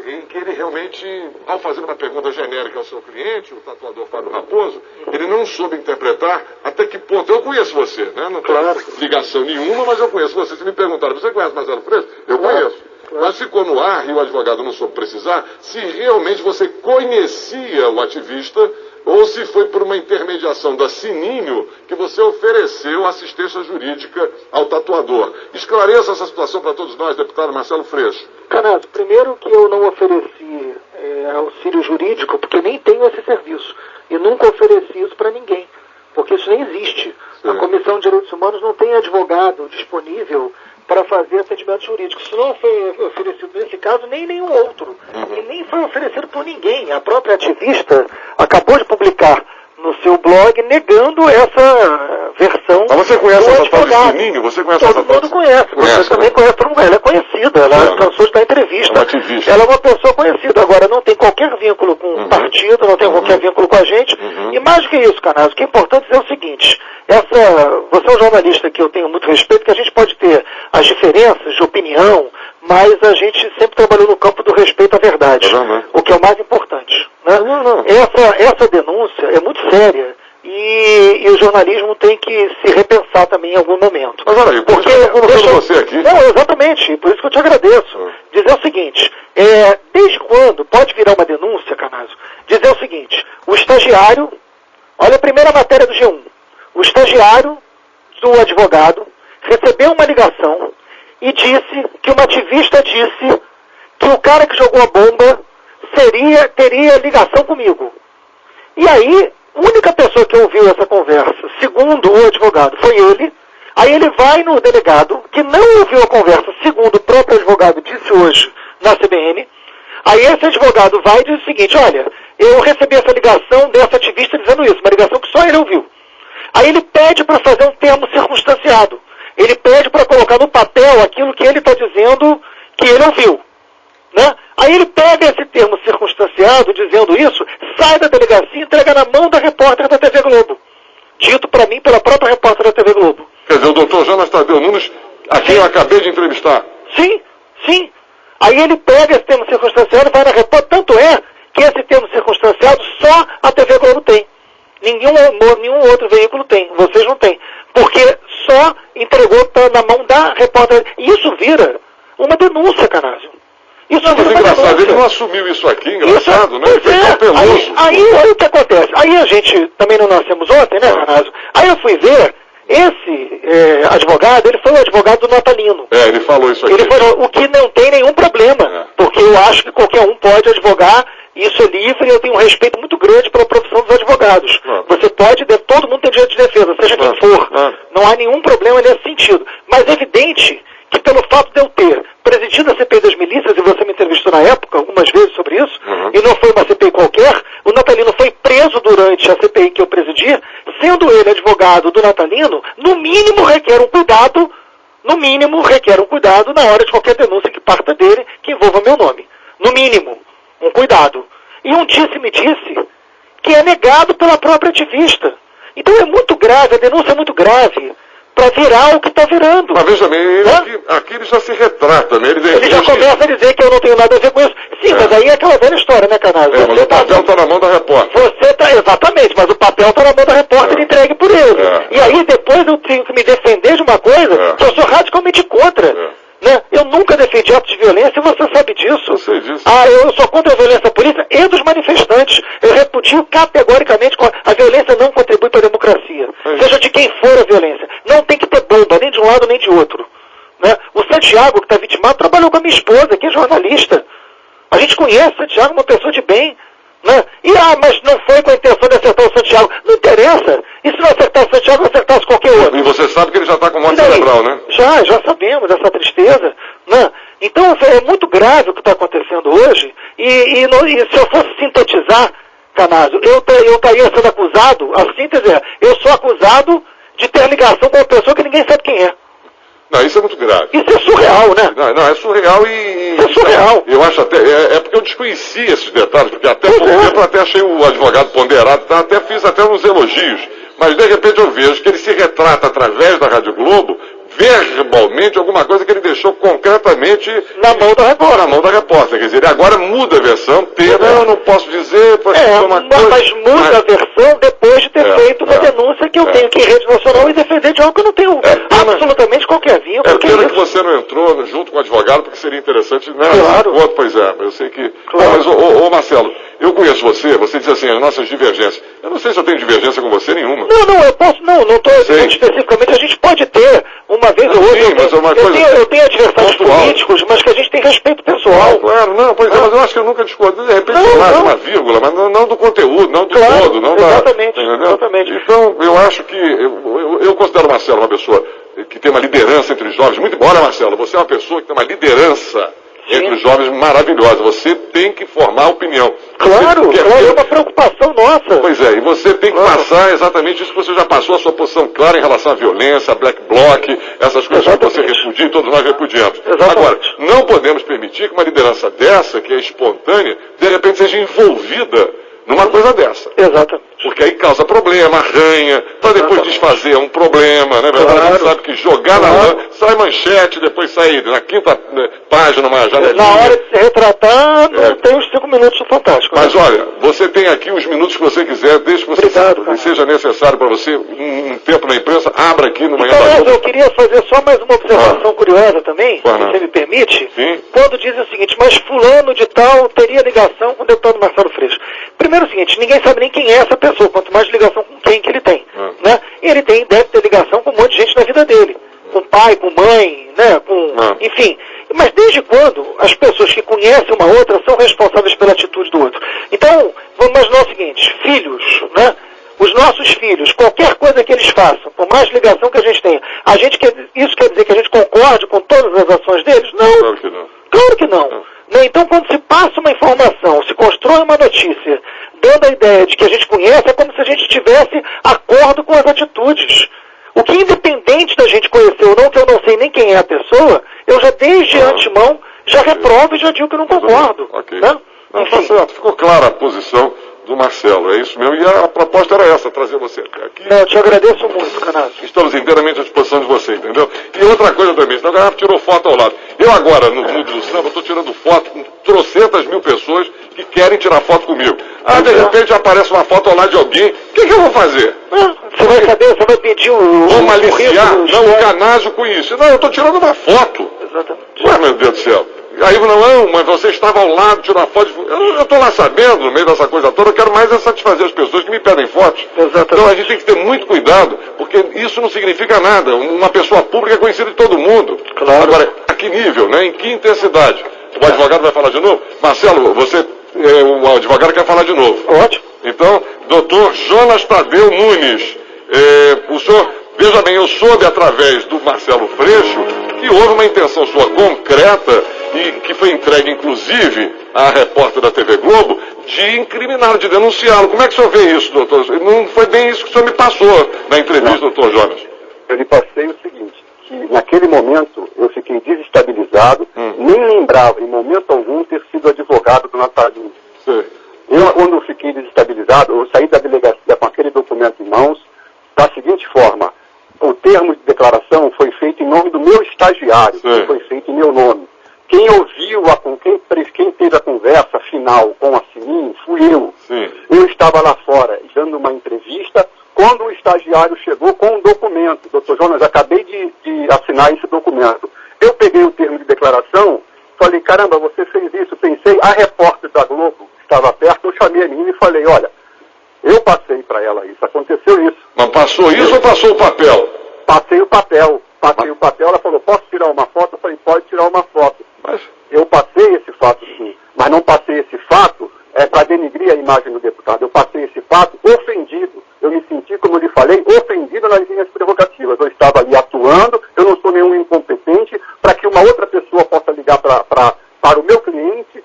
em que ele realmente, ao fazer uma pergunta genérica ao seu cliente, o tatuador Fábio Raposo, ele não soube interpretar até que ponto. Eu conheço você, né? Não tenho ligação nenhuma, mas eu conheço você. Se me perguntaram, você conhece Marcelo Freixo? Eu conheço. Mas ficou no ar, e o advogado não soube precisar, se realmente você conhecia o ativista ou se foi por uma intermediação da Sininho que você ofereceu assistência jurídica ao tatuador. Esclareça essa situação para todos nós, deputado Marcelo Freixo. Canaso, primeiro que eu não ofereci auxílio jurídico, porque nem tenho esse serviço. E nunca ofereci isso para ninguém, porque isso nem existe. Sim. A Comissão de Direitos Humanos não tem advogado disponível para fazer atendimento jurídico. Isso não foi oferecido nesse caso, nem nenhum outro. E nem foi oferecido por ninguém. A própria ativista acabou de publicar no seu blog negando essa versão. Mas você conhece essa tal de Sininho? Você conhece essa tal? Todo mundo conhece. Você também conhece, todo mundo. Ela é conhecida, ela cansou de dar entrevista. Ela é uma pessoa conhecida. Agora, não tem qualquer vínculo com o partido, não tem qualquer vínculo com a gente. E mais do que isso, Canaso, o que é importante dizer é o seguinte: você é um jornalista que eu tenho muito respeito, que a gente pode ter as diferenças de opinião, mas a gente sempre trabalhou no campo do respeito à verdade, o que é o mais importante. Né? Essa denúncia é muito séria e o jornalismo tem que se repensar também em algum momento. Mas olha aí, porque eu colocando você aqui. Não, exatamente, por isso que eu te agradeço. Dizer o seguinte, desde quando pode virar uma denúncia, Canaso? Dizer o seguinte, o estagiário, olha a primeira matéria do G1, o estagiário do advogado recebeu uma ligação e disse que uma ativista disse que o cara que jogou a bomba teria ligação comigo. E aí, a única pessoa que ouviu essa conversa, segundo o advogado, foi ele. Aí ele vai no delegado, que não ouviu a conversa, segundo o próprio advogado disse hoje na CBN. Aí esse advogado vai e diz o seguinte: olha, eu recebi essa ligação dessa ativista dizendo isso, uma ligação que só ele ouviu. Aí ele pede para fazer um termo circunstanciado. Ele pede para colocar no papel aquilo que ele está dizendo que ele ouviu. Né? Aí ele pega esse termo circunstanciado, dizendo isso, sai da delegacia e entrega na mão da repórter da TV Globo. Dito para mim pela própria repórter da TV Globo. Quer dizer, o doutor Jonas Tadeu Nunes, a quem eu acabei de entrevistar. Sim, sim. Aí ele pega esse termo circunstanciado e vai na repórter. Tanto é que esse termo circunstanciado só a TV Globo tem. Nenhum outro veículo tem. Vocês não têm. Porque só entregou na mão da repórter. E isso vira uma denúncia, Canaso. Isso não, mas engraçado, ele não assumiu isso aqui, engraçado, né? Aí o que acontece? Aí a gente, também não nascemos ontem, né, Canaso? Aí eu fui ver, esse advogado, ele foi o advogado do Natalino. Ele falou isso aqui. Ele falou, o que não tem nenhum problema, porque eu acho que qualquer um pode advogar, isso é livre, e eu tenho um respeito muito grande pela profissão dos advogados. Você pode, todo mundo tem direito de defesa, seja quem for. Não há nenhum problema nesse sentido. Mas é evidente que pelo fato de eu ter presidido a CPI das milícias, e você me entrevistou na época algumas vezes sobre isso, e não foi uma CPI qualquer, o Natalino foi preso durante a CPI que eu presidi, sendo ele advogado do Natalino, no mínimo requer um cuidado na hora de qualquer denúncia que parta dele, que envolva meu nome. No mínimo, um cuidado. E um me disse que é negado pela própria ativista. Então é muito grave, a denúncia é muito grave, para virar o que está virando. Mas veja bem, aqui ele já se retrata, né? Ele já começa a dizer que eu não tenho nada a ver com isso. Sim, mas aí é aquela velha história, né, Canaso? Mas o papel está na mão da repórter. Exatamente, mas o papel está na mão da repórter entregue por ele. E aí depois eu tenho que me defender de uma coisa que eu sou radicalmente contra. Né? Eu nunca defendi atos de violência e você sabe disso. Eu sei disso. Eu sou contra a violência da polícia e dos manifestantes. Eu repudio categoricamente a violência não contribui para a democracia. Seja de quem for a violência. Não tem que ter bomba, nem de um lado nem de outro. Né? O Santiago, que está vitimado, trabalhou com a minha esposa, que é jornalista. A gente conhece o Santiago, uma pessoa de bem. Né? Mas não foi com a intenção de acertar o Santiago. Não interessa. E se não acertar o Santiago, acertasse qualquer outro. E você sabe que ele já está com morte cerebral, né? Já sabemos dessa tristeza. Né? Então é muito grave o que está acontecendo hoje. E se eu fosse sintetizar, Canaso, eu estaria sendo acusado, a síntese é, eu sou acusado de ter ligação com uma pessoa que ninguém sabe quem é. Não, isso é muito grave. Isso é surreal, né? Não, é surreal Isso é surreal. Eu acho até, porque eu desconhecia esses detalhes, porque até por um tempo eu até achei o advogado ponderado, fiz até uns elogios, mas de repente eu vejo que ele se retrata através da Rádio Globo, verbalmente alguma coisa que ele deixou concretamente na mão da repórter. Na mão da repórter. Quer dizer, ele agora muda a versão, eu não posso dizer, mas muda a versão depois de ter feito uma denúncia que eu tenho que em rede nacional e defender de algo que eu não tenho absolutamente qualquer vínculo. É pena que você não entrou junto com o advogado, porque seria interessante, né? Claro. Pois é, eu sei que... Claro. Mas, Marcelo, eu conheço você diz assim, as nossas divergências. Eu não sei se eu tenho divergência com você nenhuma. Não estou dizendo especificamente, a gente pode ter uma vez ou outra. Eu tenho adversários políticos, mas que a gente tem respeito pessoal. Claro, mas eu acho que eu nunca discordo, de repente uma vírgula, mas não do conteúdo, não do todo, não exatamente, da... Exatamente. Então, eu acho que, eu considero o Marcelo uma pessoa que tem uma liderança entre os jovens, muito embora, Marcelo, você é uma pessoa que tem uma liderança entre os jovens maravilhosa. Você tem que formar opinião. Claro, é uma preocupação nossa. Pois é, e você tem que passar exatamente isso que você já passou, a sua posição clara em relação à violência, a black bloc, essas coisas que você repudia e todos nós repudiamos. Agora, não podemos permitir que uma liderança dessa, que é espontânea, de repente seja envolvida numa coisa dessa. Exatamente. Porque aí causa problema, arranha, para depois desfazer um problema, né? Claro. A gente sabe que jogar na rua, sai manchete, depois sai na quinta página, uma janelinha. Na hora de se retratar, não tem os 5 minutos fantásticos. Mas olha, você tem aqui os minutos que você quiser, desde que você seja necessário para você, um tempo na imprensa, abra aqui no Manhã da Globo. Eu queria fazer só mais uma observação curiosa também, se você me permite. Sim. Quando dizem o seguinte, mas fulano de tal teria ligação com o deputado Marcelo Freixo. Primeiro o seguinte, ninguém sabe nem quem é essa pessoa, quanto mais ligação com quem que ele tem. Né? Ele deve ter ligação com um monte de gente na vida dele. Com pai, com mãe, né? Enfim. Mas desde quando as pessoas que conhecem uma outra são responsáveis pela atitude do outro? Então, vamos imaginar o seguinte, filhos, né? Os nossos filhos, qualquer coisa que eles façam, por mais ligação que a gente tenha, isso quer dizer que a gente concorde com todas as ações deles? Não. Claro que não. Claro que não. Então, quando se passa uma informação, se constrói uma notícia, dando a ideia de que a gente conhece, é como se a gente tivesse acordo com as atitudes. O que, independente da gente conhecer ou não, que eu não sei nem quem é a pessoa, eu já desde antemão já reprovo e já digo que não concordo. Ok. Né? Não, tá certo. Ficou clara a posição do Marcelo, é isso mesmo. E a proposta era essa, trazer você até aqui. Não, eu te agradeço muito, Canazzo. Estamos inteiramente à disposição de você, entendeu? E outra coisa também, senão o cara tirou foto ao lado. Eu agora, no mundo do samba, estou tirando foto com trocentas mil pessoas que querem tirar foto comigo. De repente aparece uma foto ao lado de alguém, o que eu vou fazer? Você vai saber, você vai pedir Vou maliciar? Não, o Canazzo com isso. Não, eu estou tirando uma foto. Exatamente. Ué, meu Deus do céu. Aí não, mas você estava ao lado, tirou a foto. Eu estou lá sabendo, no meio dessa coisa toda, eu quero mais é satisfazer as pessoas que me pedem fotos. Exatamente. Então a gente tem que ter muito cuidado, porque isso não significa nada. Uma pessoa pública é conhecida de todo mundo. Claro. Agora, a que nível, né? Em que intensidade? O advogado vai falar de novo? Marcelo, o advogado quer falar de novo. Ótimo. Então, doutor Jonas Tadeu Nunes, o senhor, veja bem, eu soube através do Marcelo Freixo que houve uma intenção sua concreta e que foi entregue, inclusive, à repórter da TV Globo, de incriminá-lo, de denunciá-lo. Como é que o senhor vê isso, doutor? Não foi bem isso que o senhor me passou na entrevista, doutor Jonas. Eu lhe passei o seguinte, que naquele momento eu fiquei desestabilizado, nem lembrava, em momento algum, ter sido advogado do Natalino. Eu, quando fiquei desestabilizado, eu saí da delegacia com aquele documento em mãos, da seguinte forma: o termo de declaração foi feito em nome do meu estagiário, foi feito em meu nome. Quem ouviu, quem teve a conversa final com a Sininho fui eu. Eu estava lá fora dando uma entrevista quando o estagiário chegou com um documento. Doutor Jonas, acabei de assinar esse documento. Eu peguei o termo de declaração, falei, caramba, você fez isso. Pensei, a repórter da Globo estava perto, eu chamei a menina e falei, olha, eu passei para ela isso, aconteceu isso. Mas passou isso ou passou o papel? Passei o papel, ela falou, posso tirar uma foto? Eu falei, pode tirar uma foto. Mas eu passei esse fato sim, mas não passei esse fato para denigrir a imagem do deputado. Eu passei esse fato ofendido. Eu me senti, como eu lhe falei, ofendido nas minhas prerrogativas. Eu estava ali atuando, eu não sou nenhum incompetente para que uma outra pessoa possa ligar para o meu cliente,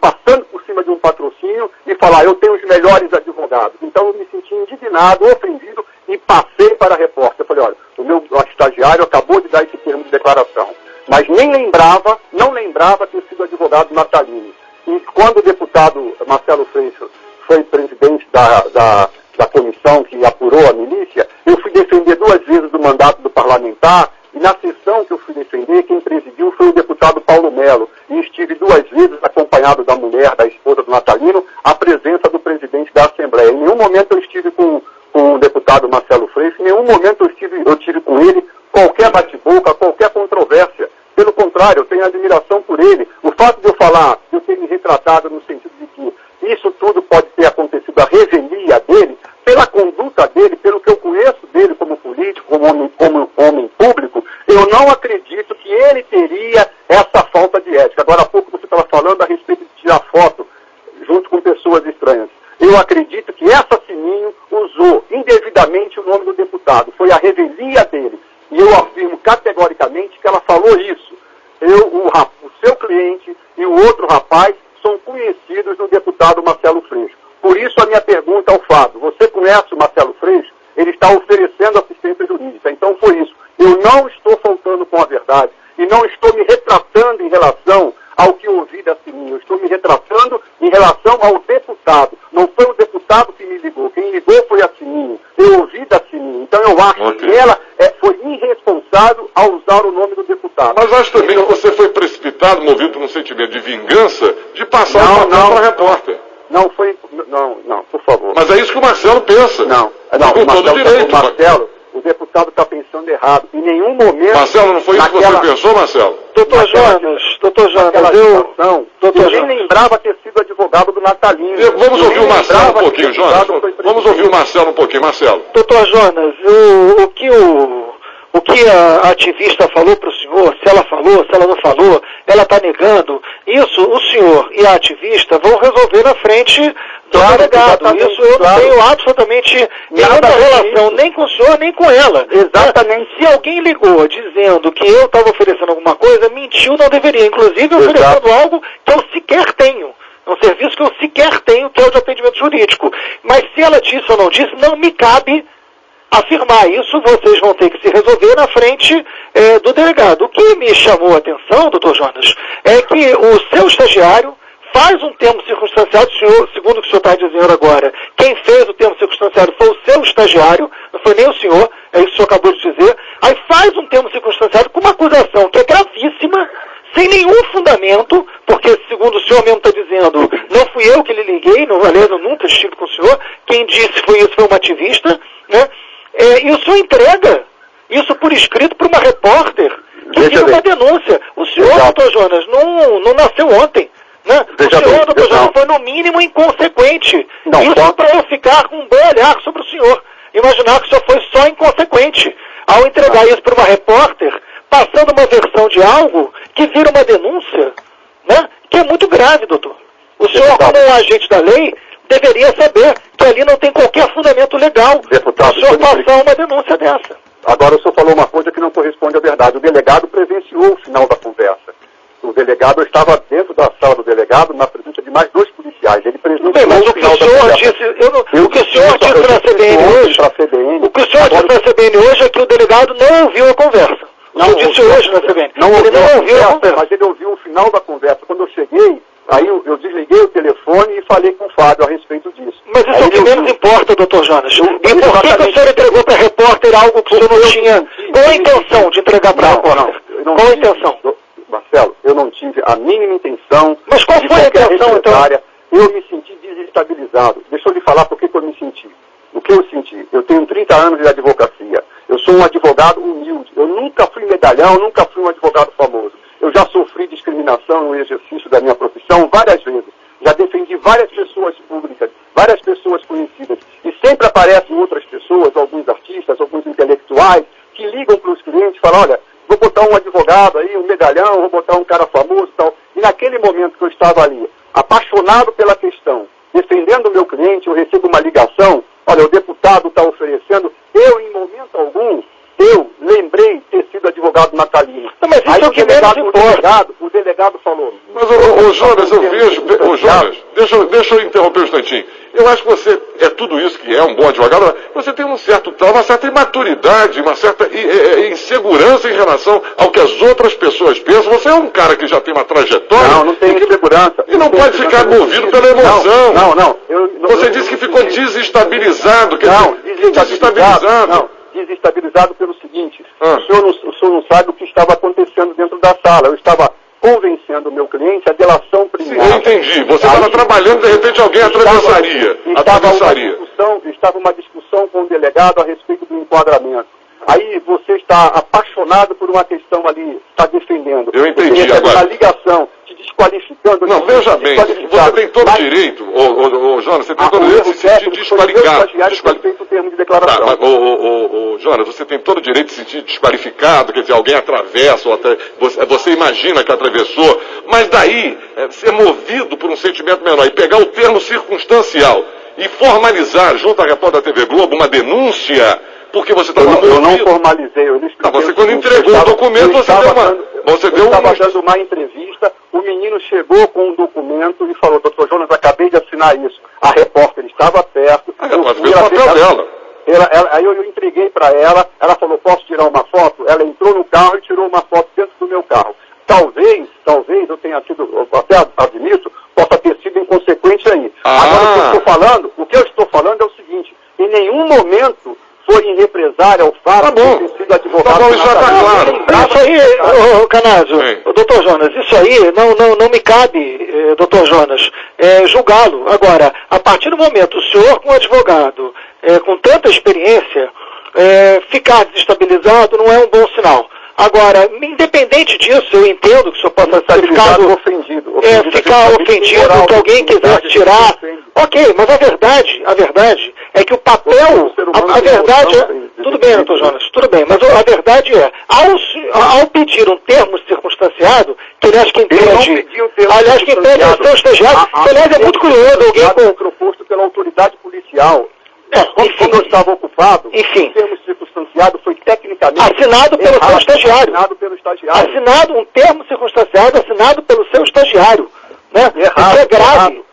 passando por cima de um patrocínio e falar, eu tenho os melhores advogados. Então eu me senti indignado, ofendido e passei para a repórter. Eu falei, olha, o meu estagiário acabou de dar esse termo de declaração, mas não lembrava ter sido advogado Natalino. E quando o deputado Marcelo Freixo foi presidente da comissão que apurou a milícia, eu fui defender 2 vezes o mandato do parlamentar e na sessão que eu fui defender, quem presidiu foi o deputado Paulo Melo. E estive 2 vezes acompanhado da mulher, da esposa do Natalino, à presença do presidente da Assembleia. Em nenhum momento eu estive com o deputado Marcelo Freixo, em nenhum momento eu tive com ele qualquer bate-boca, qualquer controvérsia. Pelo contrário, eu tenho admiração por ele. O fato de eu falar, de eu ter me retratado no sentido de que isso tudo pode ter acontecido, a revelia dele, pela conduta dele, pelo que eu conheço dele como político, como homem público, eu não acredito que ele teria essa falta de ética. Agora há pouco você estava falando a respeito de tirar foto junto com pessoas estranhas. Eu acredito que essa Sininho usou indevidamente o nome do deputado. Foi a revelia dele. E eu afirmo categoricamente que ela falou isso. O seu cliente e o outro rapaz são conhecidos do deputado Marcelo Freixo. Por isso a minha pergunta ao Fábio, você conhece o Marcelo Freixo? Ele está oferecendo assistência jurídica. Então foi isso. Eu não estou faltando com a verdade e não estou me retratando em relação ao que ouvi da Sininho. Eu estou me retratando em relação ao deputado. Não foi o deputado que me ligou. Quem ligou foi a Sininho. Eu ouvi da Sininho. Então eu acho que ela foi irresponsável ao usar o nome do deputado. Mas acho também que você foi precipitado, movido por um sentimento de vingança, de passar o papel para a repórter. Não foi... Não, por favor. Mas é isso que o Marcelo pensa. Não, com todo direito. Marcelo, o deputado está pensando errado. Em nenhum momento... Marcelo, não foi isso que você pensou, Marcelo? Doutor Jonas, eu nem lembrava ter sido advogado do Natalino. Vamos ouvir o Marcelo um pouquinho, Jonas. Vamos ouvir o Marcelo um pouquinho, Marcelo. Doutor Jonas, o que a ativista falou para o senhor, se ela falou, se ela não falou, ela está negando, isso o senhor e a ativista vão resolver na frente do delegado. Isso eu não tenho absolutamente nenhuma relação, nem com o senhor, nem com ela. Exatamente. Se alguém ligou dizendo que eu estava oferecendo alguma coisa, mentiu, não deveria. Inclusive oferecendo algo que eu sequer tenho. É um serviço que eu sequer tenho, que é o de atendimento jurídico. Mas se ela disse ou não disse, não me cabe afirmar isso, vocês vão ter que se resolver na frente do delegado. O que me chamou a atenção, doutor Jonas, é que o seu estagiário faz um termo circunstanciado, segundo o que o senhor está dizendo agora. Quem fez o termo circunstanciado foi o seu estagiário, não foi nem o senhor, é isso que o senhor acabou de dizer. Aí faz um termo circunstanciado com uma acusação que é gravíssima, sem nenhum fundamento, porque, segundo o senhor mesmo está dizendo, não fui eu que lhe liguei, aliás, eu nunca estive com o senhor, quem disse foi uma ativista, né? E o senhor entrega isso por escrito para uma repórter que viu uma denúncia. O senhor, doutor Jonas, não nasceu ontem. Né? O senhor, doutor Jonas, foi no mínimo inconsequente. Isso para eu ficar com um bom olhar sobre o senhor. Imaginar que o senhor foi só inconsequente ao entregar isso para uma repórter, passando uma versão de algo que vira uma denúncia, né? Que é muito grave, doutor. O senhor, como um agente da lei, deveria saber que ali não tem qualquer fundamento legal para o senhor passar uma denúncia dessa. Agora o senhor falou uma coisa que não corresponde à verdade. O delegado presenciou o final da conversa. O delegado estava dentro da sala do delegado na presença de mais 2 policiais. Ele presenciou o final da conversa. O que o senhor disse na CBN hoje, o que o senhor disse na CBN hoje é que o delegado não ouviu a conversa. O senhor disse hoje na CBN. Ele não ouviu a conversa. Mas ele ouviu o final da conversa. Quando eu cheguei, aí eu desliguei o telefone e falei com o Fábio a respeito disso. Mas isso é o que menos importa, doutor Jonas. E por que o senhor entregou para a repórter algo que o senhor não tinha? Qual a intenção de entregar para a repórter? Qual a intenção? Marcelo, eu não tive a mínima intenção. Mas qual foi a intenção, então? Eu me senti desestabilizado. Deixa eu lhe falar por que eu me senti. O que eu senti? Eu tenho 30 anos de advocacia. Eu sou um advogado humilde. Eu nunca fui medalhão, nunca fui um advogado famoso. Eu já sofri discriminação no exercício da minha profissão várias vezes. Já defendi várias pessoas públicas, várias pessoas conhecidas. E sempre aparecem outras pessoas, alguns artistas, alguns intelectuais, que ligam para os clientes e falam, olha, vou botar um advogado aí, um medalhão, vou botar um cara famoso e tal. E naquele momento que eu estava ali, apaixonado pela questão, defendendo o meu cliente, eu recebo uma ligação, olha, o deputado está oferecendo, eu em momento algum, eu lembrei ter sido advogado Natalino. Não, mas isso aí é o que menos importa. O delegado falou. Mas, Jonas, eu vejo... Jonas, deixa eu interromper um instantinho. Eu acho que você é tudo isso que é um bom advogado. Você tem uma certa imaturidade, uma certa insegurança em relação ao que as outras pessoas pensam. Você é um cara que já tem uma trajetória. Não tenho insegurança. E não pode ficar movido pela emoção. Não. Você disse que ficou desestabilizado. Desestabilizado. desestabilizado pelo seguinte, o senhor não sabe o que estava acontecendo dentro da sala. Eu estava convencendo o meu cliente a delação premiada. Sim, eu entendi. Você estava trabalhando, de repente alguém atravessaria. Estava uma discussão com o delegado a respeito do enquadramento. Aí você está apaixonado por uma questão ali, está defendendo. Eu entendi agora. Uma ligação, te desqualificando. Não, veja bem, você tem todo o direito, Jonas, você tem todo o direito de se sentir desqualificado. Feito o termo de declaração. Tá, mas, Jonas, você tem todo o direito de se sentir desqualificado, quer dizer, alguém atravessa, ou até, você imagina que atravessou, mas daí, ser movido por um sentimento menor e pegar o termo circunstancial e formalizar, junto à repórter da TV Globo, uma denúncia, porque você estava movido. Eu não formalizei, eu expliquei. Você quando entregou o documento, você deu uma... Eu estava dando uma entrevista, o menino chegou com um documento e falou, doutor Jonas, acabei de assinar isso. A repórter estava perto. A repórter fez o papel dela. Aí eu entreguei para ela falou, posso tirar uma foto? Ela entrou no carro e tirou uma foto dentro do meu carro. Talvez eu tenha sido, eu até admito, possa ter sido inconsequente aí. Agora o que eu estou falando é o seguinte, em nenhum momento foi em represália ao fato de ter sido advogado. Tá bom, já está claro. Isso aí, Canazzo, doutor Jonas, isso aí não me cabe, doutor Jonas, julgá-lo. Agora, a partir do momento, o senhor com advogado, com tanta experiência, ficar desestabilizado não é um bom sinal. Agora, independente disso, eu entendo que o senhor possa ter ficado ofendido, ficar ofendido, que alguém quisesse tirar. Ok, mas a verdade é que o papel, a verdade é... Tudo bem, doutor Jonas, tudo bem, mas a verdade é, ao pedir um termo circunstanciado, que aliás que impede o seu estagiário, aliás é muito curioso, alguém com... proposto pela autoridade policial. Como eu estava ocupado, o termo circunstanciado foi tecnicamente assinado pelo seu estagiário. Assinado um termo circunstanciado assinado pelo seu estagiário. Né?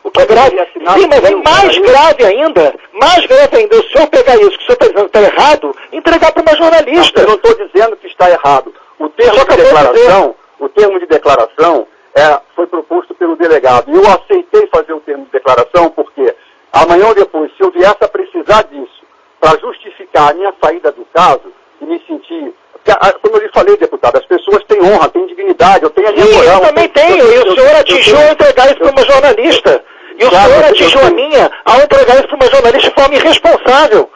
O que é grave. Sim, mas é mais grave ainda, o senhor pegar isso, que o senhor está dizendo que está errado, entregar para uma jornalista. Eu não estou dizendo que está errado. O termo de declaração foi proposto pelo delegado. E eu aceitei fazer o termo de declaração porque amanhã ou depois, se eu viesse a precisar disso para justificar a minha saída do caso e me sentir... Como eu lhe falei, deputado, as pessoas têm honra, têm dignidade, eu tenho a minha moral. Eu também tenho, e o senhor atingiu ao entregar isso para uma jornalista. E o senhor atingiu a minha ao entregar isso para uma jornalista de forma irresponsável.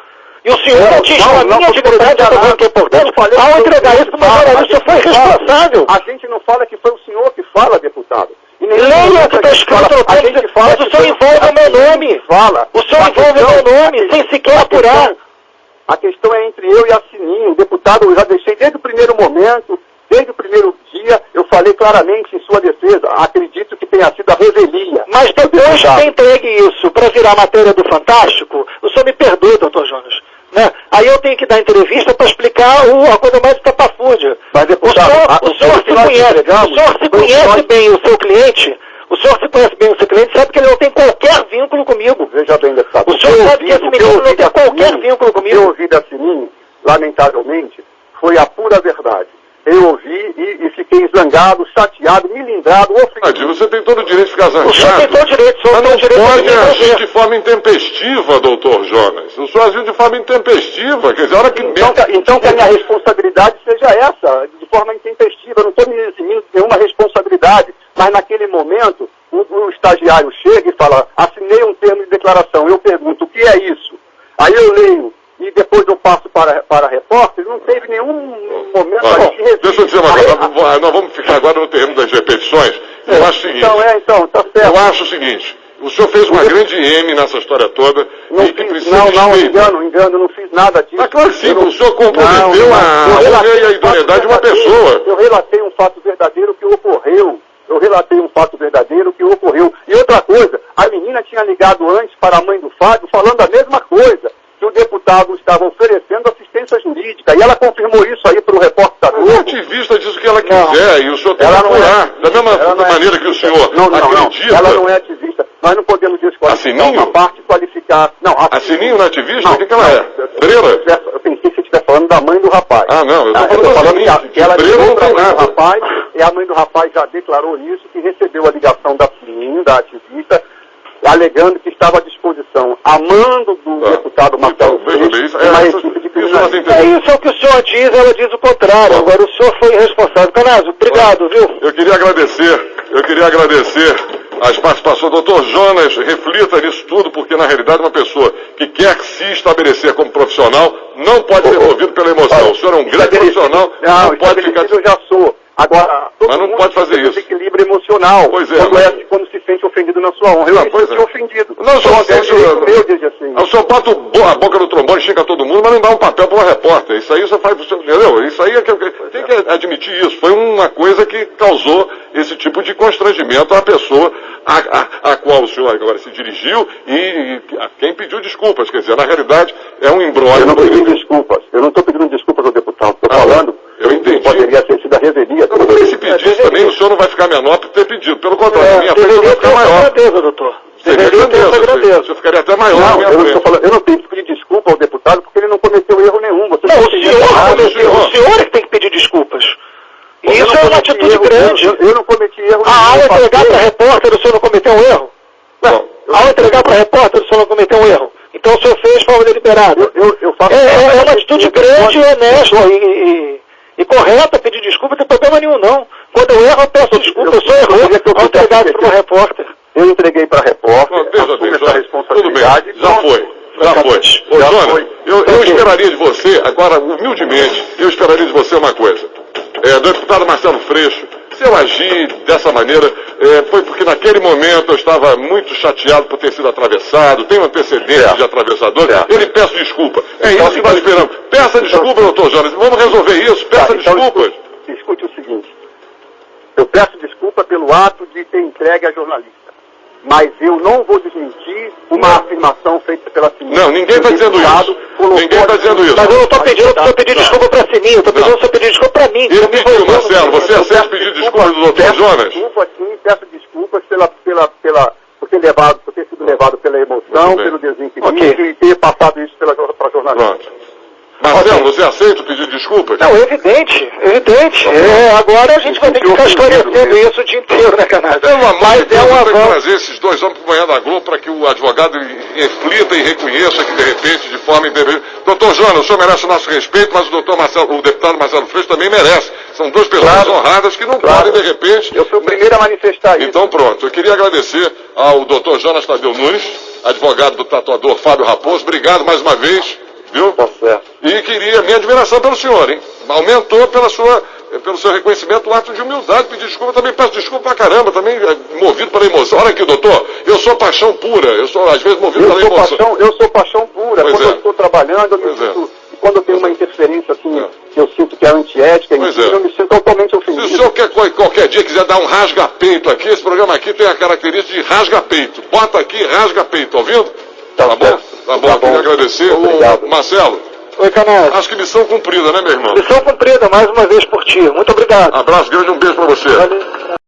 E o senhor atingiu a minha dignidade, que é importante, ao entregar isso para uma jornalista, foi irresponsável. A gente não fala que foi o senhor que fala, deputado. Leia o que está escrito no texto, mas o senhor envolve o meu nome. O senhor envolve o meu nome, sem sequer apurar. A questão é entre eu e a Sininho. Deputado, eu já deixei desde o primeiro momento, desde o primeiro dia, eu falei claramente em sua defesa. Acredito que tenha sido a revelia. Mas depois que entregue isso para virar matéria do Fantástico, o senhor me perdoe, doutor Jonas. Né? Aí eu tenho que dar entrevista para explicar a coisa mais estapafúrdia. Mas, deputado, o senhor se conhece bem o seu cliente. O senhor se conhece bem o seu cliente, sabe que ele não tem qualquer vínculo comigo. Veja bem, deputado. O senhor sabe que esse menino não tem qualquer vínculo comigo. Eu ouvi da Sininho, lamentavelmente, foi a pura verdade. Eu ouvi e fiquei zangado, chateado, milindrado, ofendido. Você tem todo o direito de ficar zangado. O senhor tem todo o direito, o senhor mas tem o direito pode agir de forma intempestiva, doutor Jonas. O senhor agiu de forma intempestiva, quer dizer, a hora que... Então que a minha responsabilidade seja essa, de forma intempestiva. Eu não estou me eximindo de nenhuma responsabilidade, mas naquele momento, o estagiário chega e fala, assinei um termo de declaração. Eu pergunto, o que é isso? Aí eu leio. E depois eu passo para a repórter, não teve nenhum momento ali de resistir. Deixa eu dizer uma coisa, nós vamos ficar agora no terreno das repetições. Eu acho o seguinte. Então, tá certo. Eu acho o seguinte, o senhor fez uma grande M nessa história toda. Engano, não fiz nada disso. Mas claro que sim, o senhor comprometeu a honra e a idoneidade de uma pessoa. Eu relatei um fato verdadeiro que ocorreu. E outra coisa, a menina tinha ligado antes para a mãe do Fábio falando a mesma coisa. Que o deputado estava oferecendo assistência jurídica. E ela confirmou isso aí para o repórter da Globo. A ativista diz o que ela quiser e o senhor tem que apurar. Da mesma maneira que o senhor acredita. Ela não é ativista. Nós não podemos desqualificar uma parte qualificada. A Sininho não é ativista? O que ela é? Freira? Eu pensei que você estivesse falando da mãe do rapaz. Ah, não. Eu estou falando que ela ligou para a mãe do rapaz e a mãe do rapaz já declarou isso, que recebeu a ligação da Sininho, da ativista, alegando que estava à disposição, a mando do deputado Marcelo Freire, uma equipe de criminalistas. isso é o que o senhor diz, ela diz o contrário. Agora o senhor foi irresponsável. Canásio, obrigado, viu? Eu queria agradecer as participações do doutor Jonas. Reflita nisso tudo, porque na realidade uma pessoa que quer se estabelecer como profissional não pode ser movido pela emoção. O senhor é um grande profissional, não pode ficar... Eu já sou. Agora, mas não pode fazer isso. Desequilíbrio emocional. Pois é. Quando se sente ofendido na sua honra. Eu me senti ofendido. Não, o senhor sente... assim. O senhor bota a boca no trombone, xinga todo mundo, mas não dá um papel para uma repórter. Isso aí você faz pro senhor, entendeu? Isso aí tem que admitir isso. Foi uma coisa que causou esse tipo de constrangimento à pessoa a qual o senhor agora se dirigiu e a quem pediu desculpas. Quer dizer, na realidade, é um imbróglio. Eu não pedi desculpas. Eu não estou pedindo desculpas ao deputado. Estou falando... Eu entendi. Poderia ter sido a revelia. Mas se pedisse também, o senhor não vai ficar menor por ter pedido. Pelo contrário, minha frente vai ficar maior. Grandeza, doutor. Deveria ter essa grandeza. Você ficaria até maior na minha frente. Eu não tenho que pedir desculpa ao deputado porque ele não cometeu erro nenhum. Não, o senhor é que tem que pedir desculpas. E isso é uma atitude grande. Eu não cometi erro nenhum. Ao entregar para a repórter, o senhor não cometeu um erro? Ao entregar para a repórter, o senhor não cometeu um erro? Então o senhor fez de forma deliberada. É uma atitude grande, honesta e correta pedir desculpa, não tem problema nenhum não. Quando eu erro, eu peço desculpa, eu sou errou ao entregar para uma repórter. Eu entreguei para a repórter, assumo essa responsabilidade. Tudo bem, já foi. Ô, Jonas, eu esperaria de você, agora, humildemente, eu esperaria de você uma coisa. Deputado Marcelo Freixo, se eu agir dessa maneira, foi porque naquele momento eu estava muito chateado por ter sido atravessado, tenho antecedentes de atravessador, ele peço desculpa. É isso que nós esperamos. Peça desculpa, doutor Jonas, vamos resolver isso, peça desculpas. Escute o seguinte, eu peço desculpa pelo ato de ter entregue a jornalista, mas eu não vou desmentir uma afirmação feita pela Sininho. Não, ninguém está dizendo isso. Ninguém está dizendo isso. Mas eu não estou pedindo desculpa para a Sininho, eu estou pedindo o senhor pedir desculpa para mim. Ele pediu, Marcelo, você aceita pedir desculpa do doutor Jonas? Peço desculpas por ter sido levado pela emoção, pelo desequilíbrio e ter passado isso para a jornalista. Pronto. Marcelo, você aceita pedir desculpas? Não, evidente. Agora a gente vai ter que ficar esclarecendo isso o dia inteiro, né, Canásio? Mas é um avanço. Tem que trazer esses dois homens para o Manhã da Globo para que o advogado reflita e reconheça que, de repente, de forma independente... Doutor Jonas, o senhor merece o nosso respeito, mas o deputado Marcelo Freixo também merece. São duas pessoas honradas que não podem, de repente... Eu sou o primeiro a manifestar isso. Então, pronto. Eu queria agradecer ao doutor Jonas Tadeu Nunes, advogado do tatuador Fábio Raposo. Obrigado mais uma vez. Viu? Tá certo. E queria minha admiração pelo senhor, hein? Aumentou pelo seu reconhecimento o ato de humildade, pedir desculpa, também peço desculpa pra caramba, também movido pela emoção. Olha aqui, doutor, eu sou paixão pura, eu sou às vezes movido pela emoção. Eu sou paixão pura, quando eu estou trabalhando, quando eu tenho uma interferência assim, que eu sinto que é antiética, eu me sinto totalmente ofendido. Se o senhor qualquer dia quiser dar um rasga-peito aqui, esse programa aqui tem a característica de rasga-peito. Bota aqui, rasga-peito, ouvindo? Tá bom? Tá bom, queria agradecer. Obrigado. Marcelo. Oi, Canásio. Acho que missão cumprida, né, meu irmão? Missão cumprida, mais uma vez por ti. Muito obrigado. Abraço grande, um beijo pra você. Valeu.